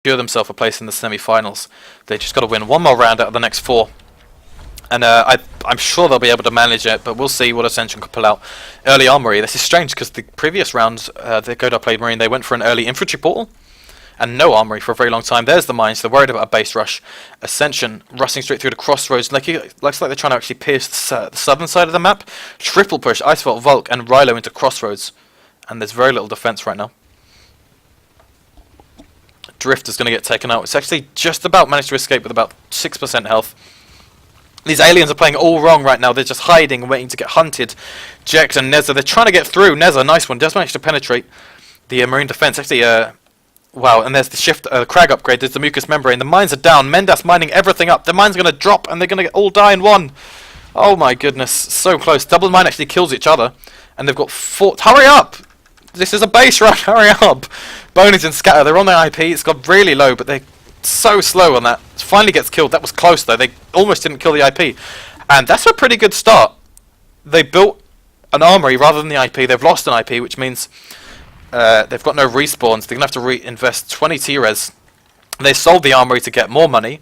secure themselves a place in the semi-finals. They just got to win one more round out of the next 4. And I'm sure they'll be able to manage it, but we'll see what Ascension can pull out. Early armory. This is strange because the previous rounds that Godar played Marine, they went for an early infantry portal and no armory for a very long time. There's the mines. They're worried about a base rush. Ascension rushing straight through the crossroads. Looks like they're trying to actually pierce the southern side of the map. Triple push Icefall, Volk, and Rilo into crossroads. And there's very little defense right now. Drift is going to get taken out. It's actually just about managed to escape with about 6% health. These aliens are playing all wrong right now. They're just hiding and waiting to get hunted. Jex and Neza, they're trying to get through. Neza, nice one, does manage to penetrate the marine defense. Actually, wow, and there's the shift, crag upgrade. There's the mucus membrane. The mines are down. Mendas mining everything up. The mine's going to drop and they're going to all die in one. Oh my goodness, so close. Double mine actually kills each other. And they've got 4... Hurry up! This is a base rush, hurry up! Bonus and Scatter, they're on their IP. It's got really low, but they're so slow on that. It finally gets killed. That was close though. They almost didn't kill the IP. And that's a pretty good start. They built an armory rather than the IP. They've lost an IP, which means they've got no respawns. They're going to have to reinvest 20 T-Res. They sold the armory to get more money.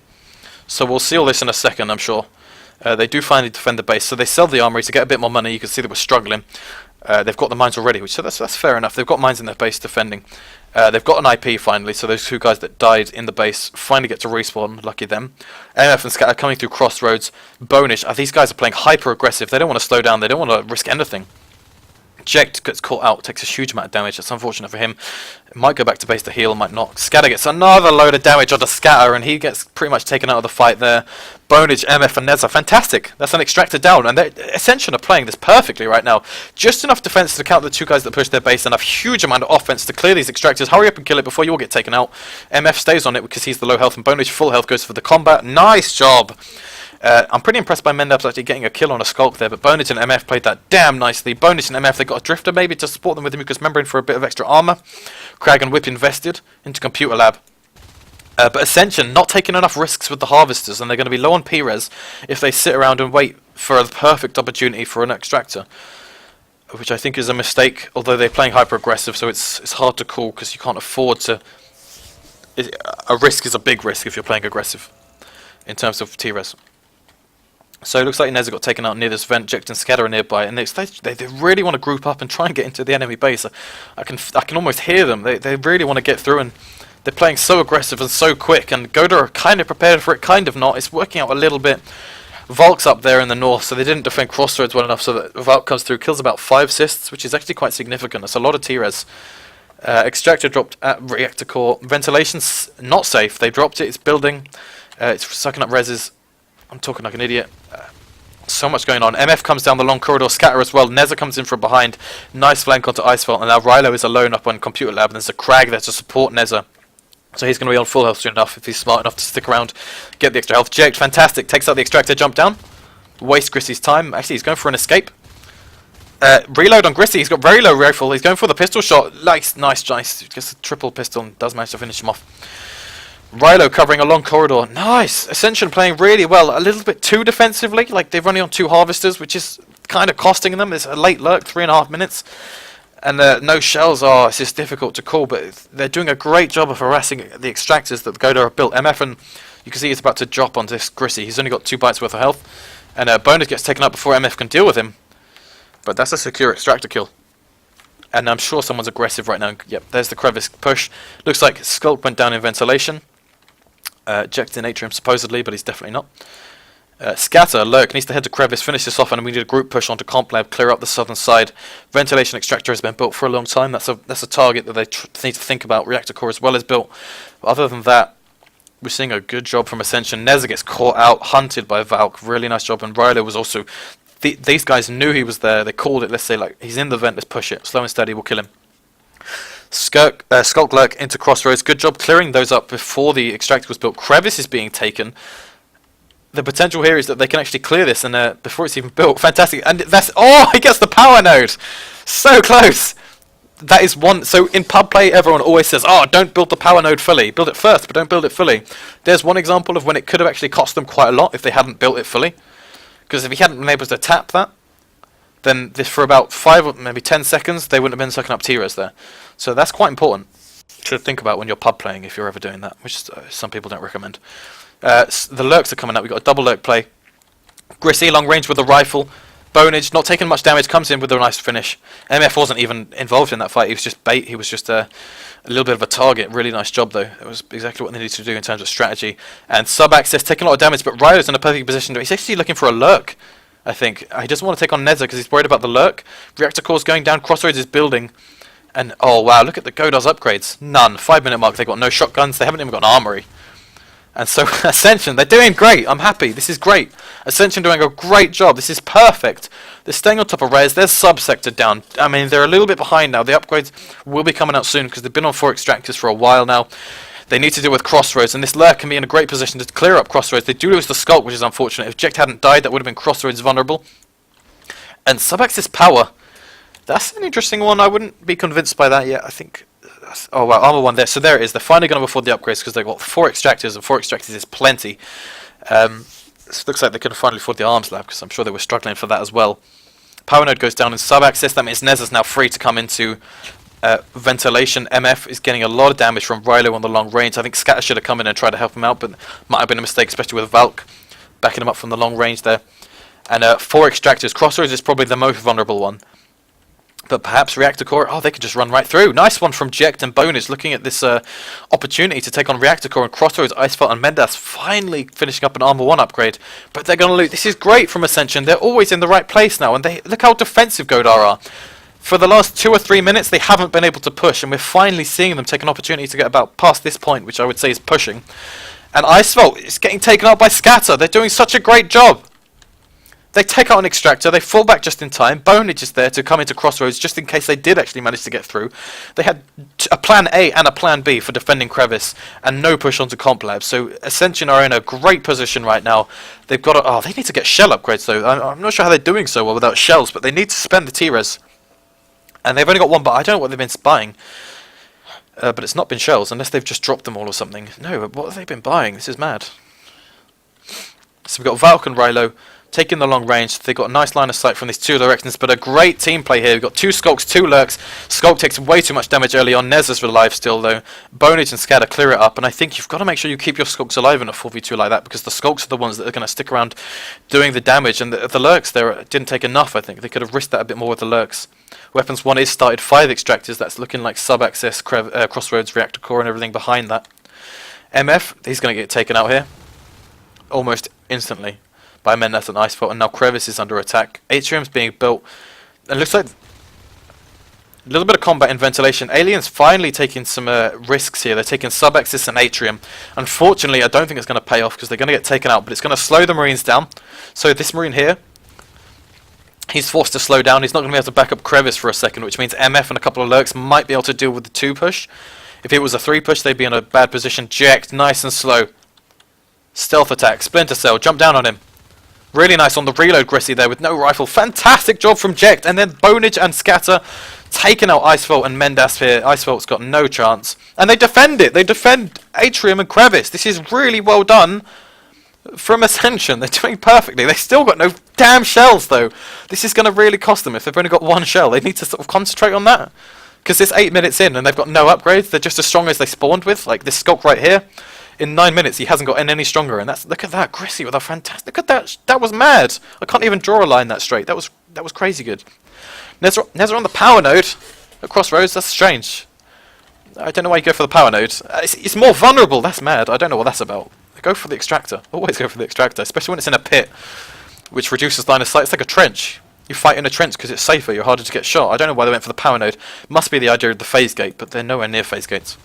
So we'll see all this in a second, I'm sure. They do finally defend the base. So they sell the armory to get a bit more money. You can see they were struggling. They've got the mines already, so that's fair enough. They've got mines in their base defending. They've got an IP finally, so those 2 guys that died in the base finally get to respawn. Lucky them. MF and Scatter coming through crossroads. Bonish. These guys are playing hyper aggressive. They don't want to slow down. They don't want to risk anything. Jekt gets caught out, takes a huge amount of damage. That's unfortunate for him. It might go back to base to heal, might not. Scatter gets another load of damage onto Scatter, and he gets pretty much taken out of the fight there. Bonage, MF, and Neza, fantastic. That's an extractor down, and Ascension are playing this perfectly right now. Just enough defense to counter the 2 guys that push their base, enough huge amount of offense to clear these extractors. Hurry up and kill it before you all get taken out. MF stays on it because he's the low health, and Bonage full health goes for the combat. Nice job. I'm pretty impressed by Mendaps actually getting a kill on a Skulk there, but Bonage and MF played that damn nicely. Bonage and MF, they got a Drifter maybe to support them with the mucus membrane for a bit of extra armor. Crag and Whip invested into Computer Lab. But Ascension not taking enough risks with the Harvesters, and they're going to be low on P-Res if they sit around and wait for a perfect opportunity for an extractor, which I think is a mistake, although they're playing hyper-aggressive, so it's hard to call because you can't afford to... A risk is a big risk if you're playing aggressive in terms of T-Res. So it looks like Neza got taken out near this vent. Jekt and Scatter are nearby, and they really want to group up and try and get into the enemy base. I can almost hear them. They really want to get through, and they're playing so aggressive and so quick. And Godar are kind of prepared for it, kind of not. It's working out a little bit. Volk's up there in the north, so they didn't defend crossroads well enough. So that Volk comes through, kills about 5 cysts, which is actually quite significant. That's a lot of T-Res. Extractor dropped at reactor core. Ventilation's not safe. They dropped it. It's building. It's sucking up reses. I'm talking like an idiot. So much going on. MF comes down the long corridor, Scatter as well. Neza comes in from behind. Nice flank onto Icefall. And now Rilo is alone up on Computer Lab. And there's a Crag there to support Neza. So he's going to be on full health soon enough if he's smart enough to stick around, get the extra health. Jekt, fantastic. Takes out the extractor, jump down. Waste Grissy's time. Actually, he's going for an escape. Reload on Grissy. He's got very low rifle. He's going for the pistol shot. Nice. Gets a triple pistol and does manage to finish him off. Rilo covering a long corridor. Nice! Ascension playing really well. A little bit too defensively. Like, they're running on 2 Harvesters, which is kind of costing them. It's a late lurk, 3.5 minutes. And no shells. It's just difficult to call. But they're doing a great job of harassing the extractors that Godar have built. MF, and you can see he's about to drop onto this Grissy. He's only got 2 bites worth of health. And Bonus gets taken out before MF can deal with him. But that's a secure extractor kill. And I'm sure someone's aggressive right now. Yep, there's the crevice push. Looks like Skulk went down in ventilation. Jekt in Atrium supposedly, but he's definitely not. Scatter, Lurk needs to head to crevice, finish this off, and we need a group push onto Comp Lab, clear up the southern side. Ventilation extractor has been built for a long time. That's a target that they need to think about. Reactor core as well is built. But other than that, we're seeing a good job from Ascension. Neza gets caught out, hunted by Valk. Really nice job, and Rilo was also... these guys knew he was there. They called it, let's say, like, he's in the vent, let's push it. Slow and steady, we'll kill him. Skulk Lurk into crossroads. Good job clearing those up before the extractor was built. Crevice is being taken. The potential here is that they can actually clear this and before it's even built. Fantastic. And that's... Oh, he gets the power node. So close. That is one... So in pub play, everyone always says, oh, don't build the power node fully. Build it first, but don't build it fully. There's one example of when it could have actually cost them quite a lot if they hadn't built it fully. Because if he hadn't been able to tap that, then this for about 5 or maybe 10 seconds, they wouldn't have been sucking up T-Res there. So that's quite important. to think about when you're pub playing if you're ever doing that, which some people don't recommend. The lurks are coming out. We've got a double lurk play. Grissy, long range with a rifle. Bonage, not taking much damage, comes in with a nice finish. MF wasn't even involved in that fight. He was just bait. He was just a little bit of a target. Really nice job, though. It was exactly what they needed to do in terms of strategy. And sub-access, taking a lot of damage, but Rylo's in a perfect position. He's actually looking for a lurk, I think. He doesn't want to take on Neza because he's worried about the lurk. Reactor core's going down. Crossroads is building. And, oh, wow, look at the Godar's upgrades. None. 5-minute mark. They've got no shotguns. They haven't even got an armory. And so, Ascension, they're doing great. I'm happy. This is great. Ascension doing a great job. This is perfect. They're staying on top of res. There's sub-sector down. I mean, they're a little bit behind now. The upgrades will be coming out soon because they've been on 4 extractors for a while now. They need to deal with Crossroads, and this lurk can be in a great position to clear up Crossroads. They do lose the Skulk, which is unfortunate. If Jekt hadn't died, that would have been Crossroads vulnerable. And sub-access power. That's an interesting one. I wouldn't be convinced by that yet. I think... Oh, wow, armor 1 there. So there it is. They're finally going to afford the upgrades because they've got 4 extractors, and 4 extractors is plenty. It looks like they could finally afford the arms lab because I'm sure they were struggling for that as well. Power node goes down in sub-access. That means Neza's now free to come into ventilation. MF is getting a lot of damage from Rylo on the long range. I think Scatter should have come in and tried to help him out, but might have been a mistake, especially with Valk backing him up from the long range there. And 4 extractors. Crossroads is probably the most vulnerable one. But perhaps Reactor Core, oh, they could just run right through. Nice one from Jekt and Bonage looking at this opportunity to take on Reactor Core, and Crossroads, Icefall and Mendas finally finishing up an Armor 1 upgrade. But they're going to lose. This is great from Ascension. They're always in the right place now, and they look how defensive Godar are. For the last 2 or 3 minutes, they haven't been able to push, and we're finally seeing them take an opportunity to get about past this point, which I would say is pushing. And Icefall is getting taken out by Scatter. They're doing such a great job. They take out an extractor, they fall back just in time. Bonage is there to come into Crossroads just in case they did actually manage to get through. They had a plan A and a plan B for defending Crevice and no push onto Comp Lab. So Ascension are in a great position right now. They've got to, they need to get shell upgrades though. I'm not sure how they're doing so well without shells, but they need to spend the T-Res. And they've only got 1, but I don't know what they've been buying. But it's not been shells, unless they've just dropped them all or something. No, what have they been buying? This is mad. So we've got Valk and Rylo taking the long range. They've got a nice line of sight from these 2 directions, but a great team play here. We've got 2 Skulks, 2 Lurks. Skulk takes way too much damage early on. Neza's alive still, though. Bonage and Scatter clear it up, and I think you've got to make sure you keep your Skulks alive in a 4v2 like that, because the Skulks are the ones that are going to stick around doing the damage, and the Lurks there didn't take enough, I think. They could have risked that a bit more with the Lurks. Weapons 1 is started, 5 extractors. That's looking like sub-access, Crossroads, Reactor Core, and everything behind that. MF, he's going to get taken out here almost instantly by Mendas and Icefall, and now Crevice is under attack. Atrium's being built. It looks like a little bit of combat in ventilation. Aliens finally taking some risks here. They're taking sub-access and Atrium. Unfortunately, I don't think it's going to pay off because they're going to get taken out, but it's going to slow the Marines down. So this Marine here, he's forced to slow down. He's not going to be able to back up Crevice for a second, which means MF and a couple of Lurks might be able to deal with the 2 push. If it was a 3 push, they'd be in a bad position. Jekt, nice and slow. Stealth attack. Splinter Cell, jump down on him. Really nice on the reload, Grissy there with no rifle. Fantastic job from Jekt. And then Bonage and Scatter taking out Icefall and Mendas here. Icefall's got no chance. And they defend it. They defend Atrium and Crevice. This is really well done from Ascension. They're doing perfectly. They still got no damn shells, though. This is going to really cost them if they've only got 1 shell. They need to sort of concentrate on that. Because it's 8 minutes in and they've got no upgrades. They're just as strong as they spawned with. Like this Skulk right here. In 9 minutes, he hasn't gotten any stronger, and look at that, Grissy with a fantastic. Look at that, that was mad. I can't even draw a line that straight. That was crazy good. Neza on the power node at Crossroads. That's strange. I don't know why you go for the power node. It's more vulnerable. That's mad. I don't know what that's about. Go for the extractor. Always go for the extractor, especially when it's in a pit, which reduces line of sight. It's like a trench. You fight in a trench because it's safer. You're harder to get shot. I don't know why they went for the power node. Must be the idea of the phase gate, but they're nowhere near phase gates.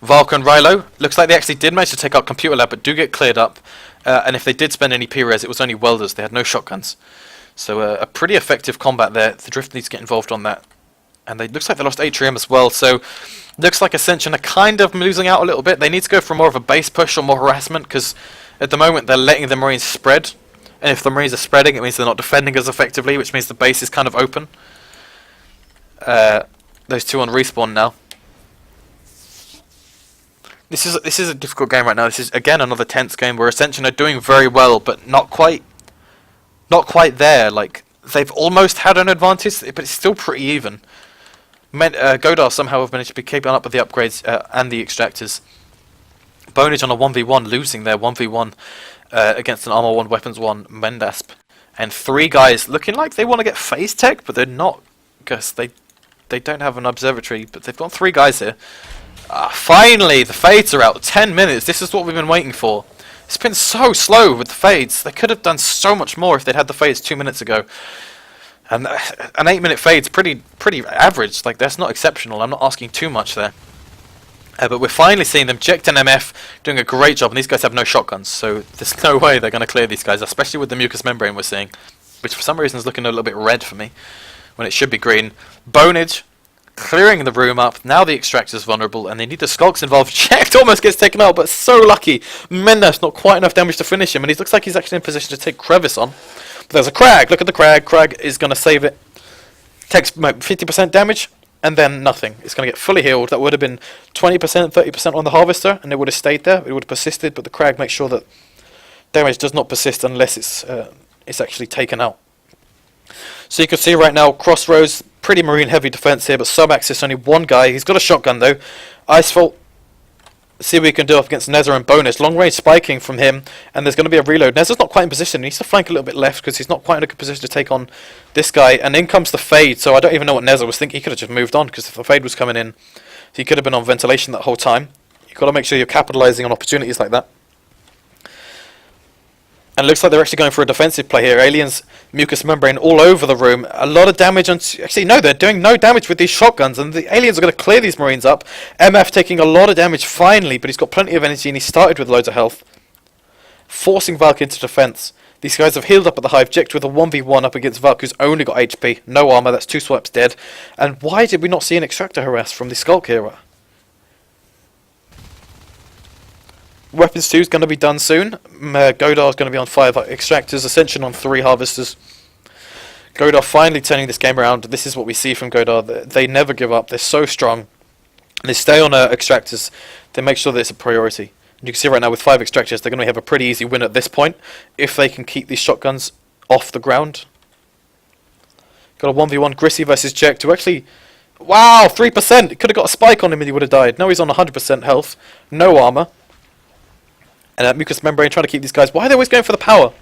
Valk and Rylo, looks like they actually did manage to take out Computer Lab, but do get cleared up. And if they did spend any P-Res, it was only welders. They had no shotguns. So a pretty effective combat there. The Drift needs to get involved on that. And they looks like they lost Atrium as well. So looks like Ascension are kind of losing out a little bit. They need to go for more of a base push or more harassment, because at the moment they're letting the Marines spread. And if the Marines are spreading, it means they're not defending as effectively, which means the base is kind of open. Those 2 on respawn now. This is a difficult game right now. This is again another tense game where Ascension are doing very well, but not quite there. Like they've almost had an advantage, but it's still pretty even. Godar somehow have managed to be keeping up with the upgrades and the extractors. Bonage on a 1v1, losing their 1v1 against an Armor 1, Weapons 1 Mendasp. And 3 guys looking like they want to get phase tech, but they're not, because they don't have an observatory, but they've got 3 guys here. Finally, the fades are out. 10 minutes, this is what we've been waiting for. It's been so slow with the fades. They could have done so much more if they'd had the fades 2 minutes ago. And an 8-minute fade's pretty average. Like, that's not exceptional. I'm not asking too much there. But we're finally seeing them. Jekt and MF doing a great job, and these guys have no shotguns, so there's no way they're going to clear these guys, especially with the mucus membrane we're seeing, which for some reason is looking a little bit red for me, when it should be green. Bonage clearing the room up. Now the extractor's vulnerable, and they need the skulks involved. Jekt almost gets taken out, but so lucky. Mendes not quite enough damage to finish him, and he looks like he's actually in position to take Crevice on. But there's a Crag. Look at the Crag. Crag is going to save it. Takes 50% damage. And then nothing. It's going to get fully healed. That would have been 20%, 30% on the Harvester, and it would have stayed there. It would have persisted, but the Crag makes sure that damage does not persist unless it's actually taken out. So you can see right now, Crossroads, pretty marine heavy defense here, but sub-axis only 1 guy. He's got a shotgun though. Icefall, see what we can do up against Nether and Bonus. Long range spiking from him, and there's going to be a reload. Nether's not quite in position. He needs to flank a little bit left because he's not quite in a good position to take on this guy. And in comes the fade, so I don't even know what Nether was thinking. He could have just moved on because if the fade was coming in, he could have been on ventilation that whole time. You've got to make sure you're capitalising on opportunities like that. And it looks like they're actually going for a defensive play here. Aliens, mucus membrane all over the room. A lot of damage on... Actually, no, they're doing no damage with these shotguns. And the aliens are going to clear these marines up. MF taking a lot of damage finally, but he's got plenty of energy and he started with loads of health. Forcing Valk into defense. These guys have healed up at the hive. Jekt with a 1v1 up against Valk, who's only got HP. No armor, that's 2 swipes dead. And why did we not see an extractor harass from the Skulk era? Weapons 2 is going to be done soon. Godar is going to be on 5 extractors. Ascension on 3 harvesters. Godar finally turning this game around. This is what we see from Godar. They never give up. They're so strong. They stay on extractors. They make sure that it's a priority. And you can see right now with 5 extractors, they're going to have a pretty easy win at this point if they can keep these shotguns off the ground. Got a 1v1 Grissy versus Jekt, who actually... Wow, 3%! Could have got a spike on him and he would have died. No, he's on 100% health. No armor. And mucus membrane trying to keep these guys. Why are they always going for the power?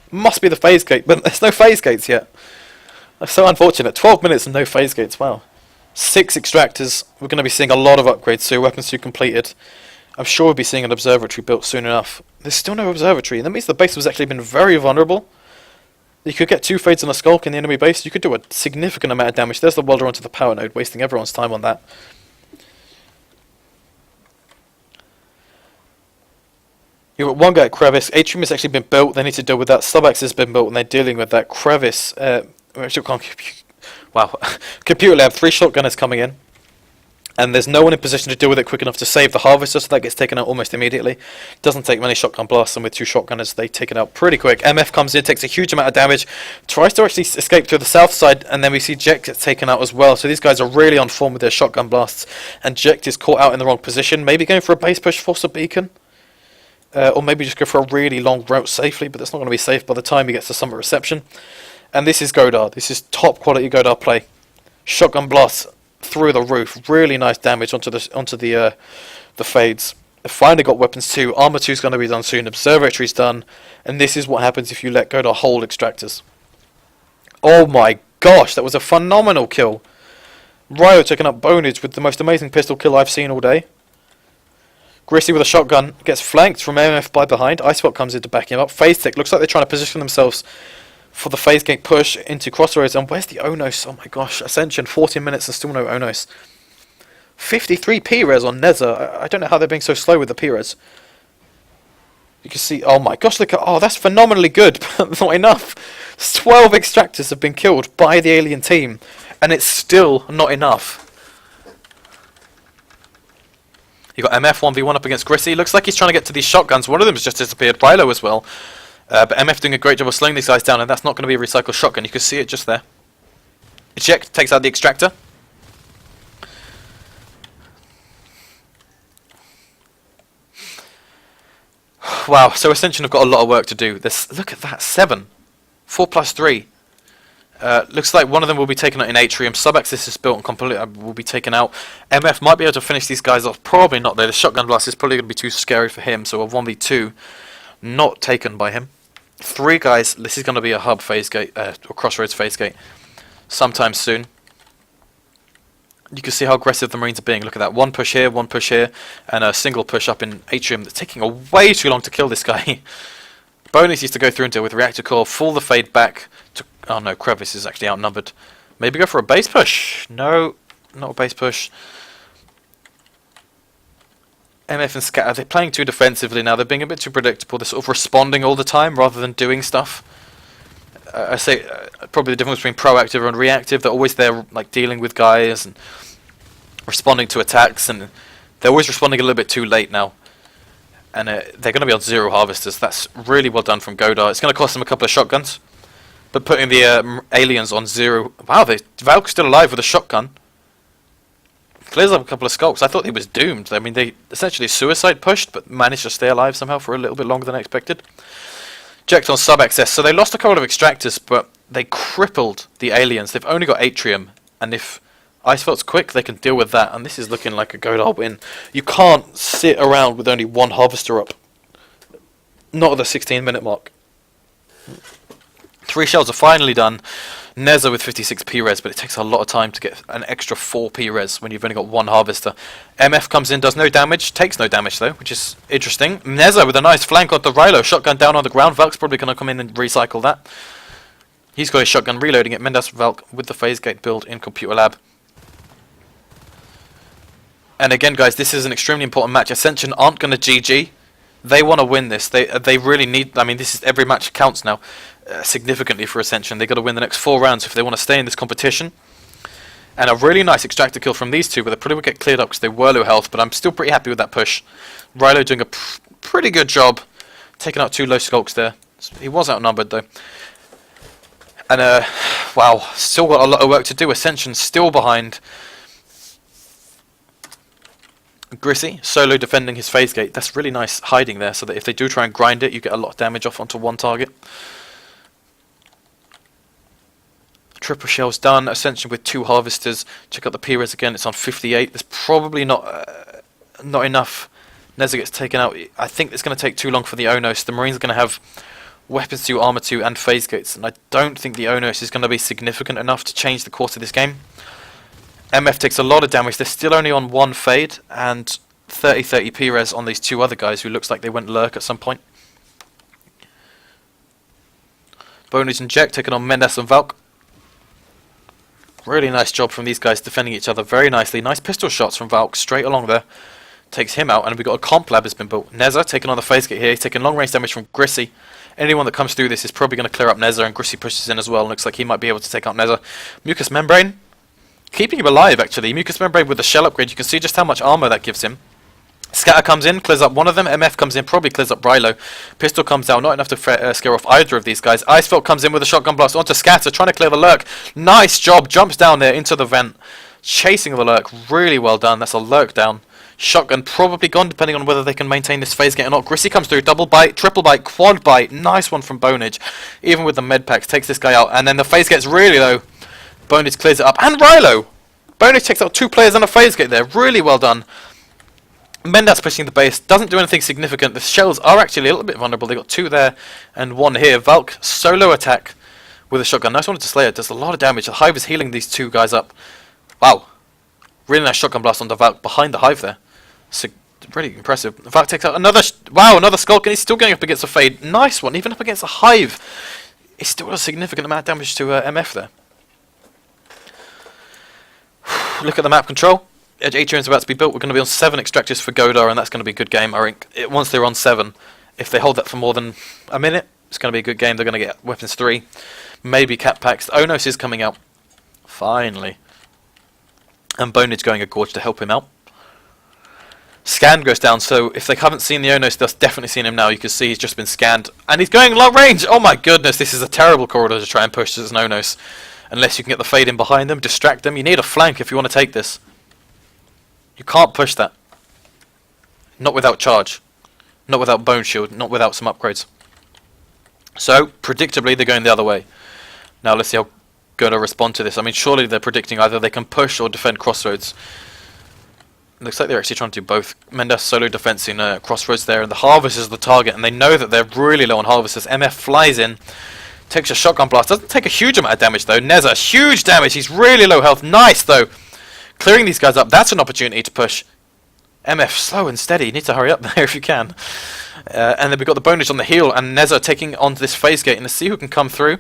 Must be the phase gate, but there's no phase gates yet. That's so unfortunate. 12 minutes and no phase gates. Wow. 6 extractors. We're going to be seeing a lot of upgrades soon. Weapons 2 completed. I'm sure we'll be seeing an observatory built soon enough. There's still no observatory. That means the base has actually been very vulnerable. You could get 2 fades and a skulk in the enemy base. You could do a significant amount of damage. There's the welder onto the power node, wasting everyone's time on that. You've got 1 guy at Crevice. Atrium has actually been built. They need to deal with that. Subax has been built and they're dealing with that. Crevice. Wow. Computer lab. 3 shotgunners coming in. And there's no one in position to deal with it quick enough to save the harvester, so that gets taken out almost immediately. Doesn't take many shotgun blasts, and with 2 shotgunners, they take it out pretty quick. MF comes in, takes a huge amount of damage, tries to actually escape through the south side, and then we see Jekt get taken out as well. So these guys are really on form with their shotgun blasts, and Jekt is caught out in the wrong position. Maybe going for a base push, force a beacon. Or maybe just go for a really long route safely, but that's not going to be safe by the time he gets to Summit Reception. And this is Godar. This is top quality Godar play. Shotgun blasts through the roof. Really nice damage onto the fades. They finally got weapons 2. Armor 2 is going to be done soon. Observatory's done. And this is what happens if you let Godar hold extractors. Oh my gosh, that was a phenomenal kill. Ryo taking up Bonage with the most amazing pistol kill I've seen all day. Grissy with a shotgun gets flanked from MF by behind. Icewell comes in to back him up. Phase Tech looks like they're trying to position themselves for the phase gate push into Crossroads. And where's the Onos? Oh my gosh, Ascension, 14 minutes and still no Onos. 53 P-res on Nether. I don't know how they're being so slow with the P-res. You can see, oh my gosh, look at, oh, that's phenomenally good, but not enough. 12 extractors have been killed by the alien team, and it's still not enough. You got MF 1v1 up against Grissy. Looks like he's trying to get to these shotguns. One of them has just disappeared. Rilo as well. But MF doing a great job of slowing these guys down, and that's not going to be a recycled shotgun. You can see it just there. Eject takes out the extractor. Wow, so Ascension have got a lot of work to do. Look at that, 7. 4 plus 3. Looks like one of them will be taken out in Atrium. Sub-Axis is built and completely will be taken out. MF might be able to finish these guys off. Probably not though. The shotgun blast is probably going to be too scary for him. So a 1v2 not taken by him. 3 guys. This is going to be a hub phase gate or crossroads phase gate sometime soon. You can see how aggressive the Marines are being. Look at that. One push here, and a single push up in Atrium. That's taking a way too long to kill this guy. Bonus used to go through and deal with reactor core, full the fade back to... Oh no, Crevice is actually outnumbered. Maybe go for a base push. No, not a base push. MF and Scatter, they're playing too defensively now. They're being a bit too predictable. They're sort of responding all the time rather than doing stuff. I say probably the difference between proactive and reactive. They're always there, like dealing with guys and responding to attacks, and they're always responding a little bit too late now. And they're going to be on 0 harvesters. That's really well done from Godar. It's going to cost them a couple of shotguns, but putting the aliens on 0. Wow, Valk's still alive with a shotgun. Clears up a couple of skulks. I thought he was doomed. I mean, they essentially suicide pushed, but managed to stay alive somehow for a little bit longer than I expected. Jekt on sub-access. So they lost a couple of extractors, but they crippled the aliens. They've only got Atrium, and if Icefelt's quick, they can deal with that, and this is looking like a Godar win. You can't sit around with only 1 harvester up. Not at the 16-minute mark. 3 shells are finally done. Neza with 56 P-res, but it takes a lot of time to get an extra 4 P-res when you've only got 1 harvester. MF comes in, does no damage, takes no damage though, which is interesting. Neza with a nice flank onto Rilo, shotgun down on the ground. Valk's probably going to come in and recycle that. He's got his shotgun, reloading it. Mendas Valk with the phase gate build in Computer Lab. And again, guys, this is an extremely important match. Ascension aren't going to GG. They want to win this. They really need... I mean, this is every match counts now. Significantly for Ascension. They've got to win the next 4 rounds if they want to stay in this competition. And a really nice extractor kill from these two, but they probably will get cleared up because they were low health, but I'm still pretty happy with that push. Rilo doing a pretty good job, taking out 2 low skulks there. He was outnumbered though. And wow, still got a lot of work to do. Ascension still behind. Grissy, solo defending his phase gate. That's really nice hiding there, so that if they do try and grind it, you get a lot of damage off onto 1 target. Triple shells done. Ascension with 2 harvesters. Check out the P-res again. It's on 58. There's probably not enough. Neza gets taken out. I think it's going to take too long for the Onos. The Marines are going to have weapons 2, armor 2, and phase gates, and I don't think the Onos is going to be significant enough to change the course of this game. MF takes a lot of damage. They're still only on 1 fade and 30 P-res on these 2 other guys who looks like they went lurk at some point. Bonus and Jekt taking on Mendes and Valk. Really nice job from these guys defending each other very nicely. Nice pistol shots from Valk straight along there. Takes him out, and we've got a comp lab has been built. Neza taking on the phase gate here. He's taking long range damage from Grissy. Anyone that comes through this is probably going to clear up Neza, and Grissy pushes in as well. Looks like he might be able to take out Neza. Mucus membrane. Keeping him alive, actually. Mucus membrane with the shell upgrade. You can see just how much armor that gives him. Scatter comes in, clears up one of them. MF comes in, probably clears up Rilo. Pistol comes down, not enough to scare off either of these guys. Icefelt comes in with a shotgun blast onto Scatter, trying to clear the lurk. Nice job, jumps down there into the vent. Chasing the lurk, really well done. That's a lurk down. Shotgun probably gone, depending on whether they can maintain this phase gate or not. Grissy comes through, double bite, triple bite, quad bite. Nice one from Bonage. Even with the med packs, takes this guy out. And then the phase gate's really low. Bonage clears it up. And Rilo! Bonage takes out 2 players on a phase gate there. Really well done. Mendas pushing the base, doesn't do anything significant. The shells are actually a little bit vulnerable. They got 2 there and 1 here. Valk solo attack with a shotgun. Nice one to Slayer. Does a lot of damage. The Hive is healing these 2 guys up. Wow. Really nice shotgun blast on the Valk behind the Hive there. So, really impressive. Valk takes out another another Skulk, and he's still going up against a Fade. Nice one. Even up against a Hive, he still does a significant amount of damage to MF there. Look at the map control. Edge Atrium is about to be built. We're going to be on 7 extractors for Godar, and that's going to be a good game. I think once they're on 7, if they hold that for more than a minute, it's going to be a good game. They're going to get weapons 3, maybe cat packs. Onos is coming out finally, and Bonage going a gorge to help him out. Scan goes down, so if they haven't seen the Onos, they've definitely seen him now. You can see he's just been scanned, and he's going long range. Oh my goodness, this is a terrible corridor to try and push as an Onos, unless you can get the Fade in behind them, distract them. You need a flank if you want to take this. You can't push that. Not without charge. Not without bone shield. Not without some upgrades. So, predictably, they're going the other way. Now, let's see how going to respond to this? I mean, surely they're predicting either they can push or defend Crossroads. Looks like they're actually trying to do both. Mendes solo defense in Crossroads there, and the Harvest is the target, and they know that they're really low on Harvest as MF flies in, takes a shotgun blast. Doesn't take a huge amount of damage though. Neza, huge damage. He's really low health. Nice though. Clearing these guys up. That's an opportunity to push. MF slow and steady. You need to hurry up there if you can. And then we've got the bonus on the heel, and Neza taking on this phase gate, and let's see who can come through.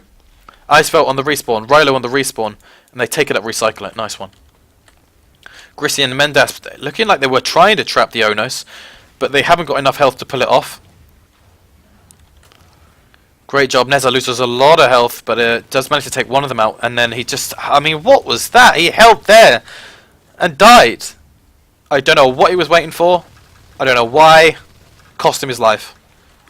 Icefelt on the respawn, Rilo on the respawn, and they take it up, recycle it. Nice one. Grissi and Mendes looking like they were trying to trap the Onos, but they haven't got enough health to pull it off. Great job. Neza loses a lot of health, but does manage to take one of them out, and then he just... I mean, what was that? He held there and died. I don't know what he was waiting for. I don't know why. Cost him his life.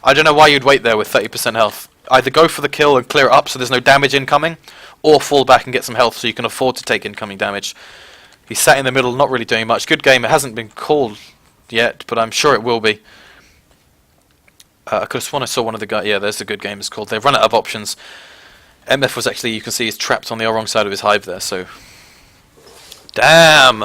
I don't know why you'd wait there with 30% health. Either go for the kill and clear it up so there's no damage incoming, or fall back and get some health so you can afford to take incoming damage. He sat in the middle, not really doing much. Good game. It hasn't been called yet, but I'm sure it will be. I could have sworn I saw one of the guys. Yeah, there's the good game. It's called. They've run out of options. MF was actually, you can see, he's trapped on the wrong side of his hive there. So, damn.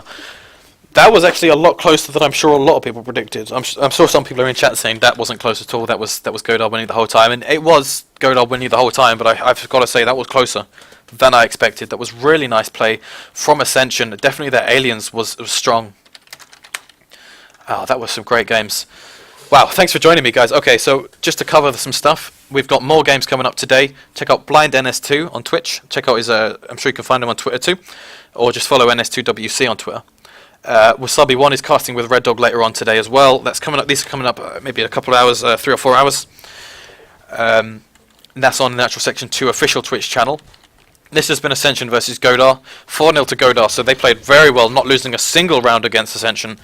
That was actually a lot closer than I'm sure a lot of people predicted. I'm sure some people are in chat saying that wasn't close at all. That was Godar winning the whole time, and it was Godar winning the whole time. But I've got to say that was closer than I expected. That was really nice play from Ascension. Definitely their aliens was strong. Oh, that was some great games. Wow, thanks for joining me, guys. Okay, so just to cover some stuff, we've got more games coming up today. Check out Blind NS2 on Twitch. Check out his, I'm sure you can find him on Twitter too, or just follow NS2WC on Twitter. Wasabi 1 is casting with Red Dog later on today as well. That's coming up. These are coming up maybe in a couple of hours, 3 or 4 hours. And that's on the Natural Section 2 official Twitch channel. This has been Ascension versus Godar. 4-0 to Godar, so they played very well, not losing a single round against Ascension.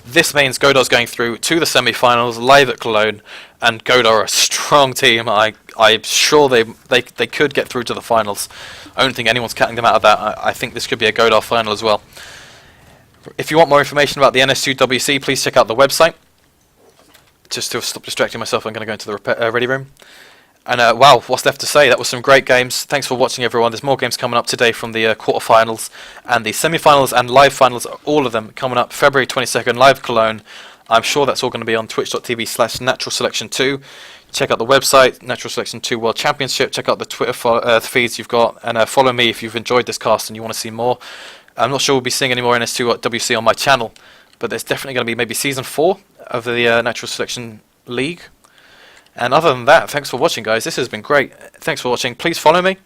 This means Godar's going through to the semi-finals, live at Cologne, and Godar are a strong team. I'm sure they could get through to the finals. I don't think anyone's cutting them out of that. I think this could be a Godar final as well. If you want more information about the NS2WC, please check out the website. Just to stop distracting myself, I'm going to go into the ready room. And wow, what's left to say? That was some great games. Thanks for watching, everyone. There's more games coming up today from the quarterfinals and the semi-finals and live finals. All of them coming up February 22nd, live Cologne. I'm sure that's all going to be on twitch.tv/Natural Selection 2. Check out the website, Natural Selection 2 World Championship. Check out the Twitter feeds you've got, and follow me if you've enjoyed this cast and you want to see more. I'm not sure we'll be seeing any more NS2WC on my channel, but there's definitely going to be maybe Season 4 of the Natural Selection League. And other than that, thanks for watching, guys. This has been great. Thanks for watching. Please follow me.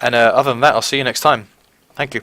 And other than that, I'll see you next time. Thank you.